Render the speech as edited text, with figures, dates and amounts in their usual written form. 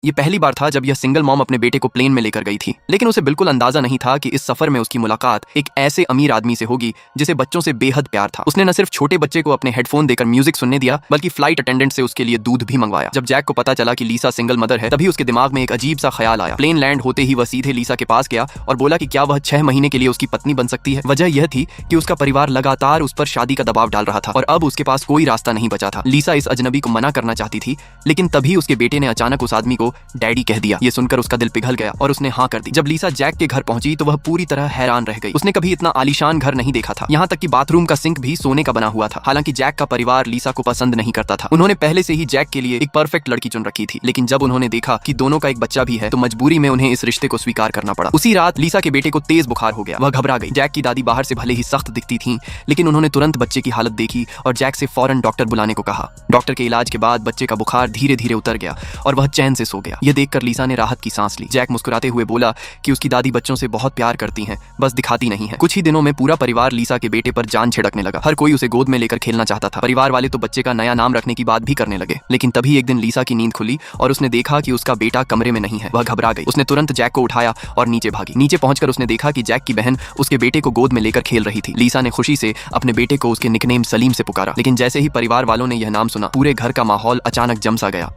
ये पहली बार था जब यह सिंगल मॉम अपने बेटे को प्लेन में लेकर गई थी, लेकिन उसे बिल्कुल अंदाजा नहीं था कि इस सफर में उसकी मुलाकात एक ऐसे अमीर आदमी से होगी जिसे बच्चों से बेहद प्यार था। उसने न सिर्फ छोटे बच्चे को अपने हेडफोन देकर म्यूजिक सुनने दिया, बल्कि फ्लाइट अटेंडेंट से उसके लिए दूध भी मंगवाया। जब जैक को पता चला कि लीसा सिंगल मदर है, तभी उसके दिमाग में एक अजीब सा ख्याल आया। प्लेन लैंड होते ही वह सीधे लीसा के पास गया और बोला कि क्या वह 6 महीने के लिए उसकी पत्नी बन सकती है। वजह यह थी कि उसका परिवार लगातार उस पर शादी का दबाव डाल रहा था और अब उसके पास कोई रास्ता नहीं बचा था। लीसा इस अजनबी को मना करना चाहती थी, लेकिन तभी उसके बेटे ने अचानक उस आदमी को डैडी कह दिया। ये सुनकर उसका दिल पिघल गया और उसने हाँ कर दी। जब लीसा जैक के घर पहुंची तो वह पूरी तरह हैरान रह गई। उसने कभी इतना आलीशान घर नहीं देखा था, यहाँ तक कि बाथरूम का सिंक भी सोने का बना हुआ था। हालांकि जैक का परिवार लीसा को पसंद नहीं करता था। उन्होंने पहले से ही जैक के लिए एक परफेक्ट लड़की चुन रखी थी, लेकिन जब उन्होंने देखा कि दोनों का एक बच्चा भी है तो मजबूरी में उन्हें इस रिश्ते को स्वीकार करना पड़ा। उसी रात लीसा के बेटे को तेज बुखार हो गया। वह घबरा गई। जैक की दादी बाहर से भले ही सख्त दिखती थी, लेकिन उन्होंने तुरंत बच्चे की हालत देखी और जैक से फौरन डॉक्टर बुलाने को कहा। डॉक्टर के इलाज के बाद बच्चे का बुखार धीरे धीरे उतर गया और वह चैन से सो गया। यह देखकर लीसा ने राहत की सांस ली। जैक मुस्कुराते हुए बोला कि उसकी दादी बच्चों से बहुत प्यार करती हैं, बस दिखाती नहीं है। कुछ ही दिनों में पूरा परिवार लीसा के बेटे पर जान छिड़कने लगा। हर कोई उसे गोद में लेकर खेलना चाहता था। परिवार वाले तो बच्चे का नया नाम रखने की बात भी करने लगे। लेकिन तभी एक दिन लीसा की नींद खुली और उसने देखा कि उसका बेटा कमरे में नहीं है। वह घबरा गई। उसने तुरंत जैक को उठाया और नीचे भागी। नीचे पहुंचकर उसने देखा कि जैक की बहन उसके बेटे को गोद में लेकर खेल रही थी। लीसा ने खुशी से अपने बेटे को उसके निकनेम सलीम से पुकारा, लेकिन जैसे ही परिवार वालों ने यह नाम सुना, पूरे घर का माहौल अचानक जम सा गया।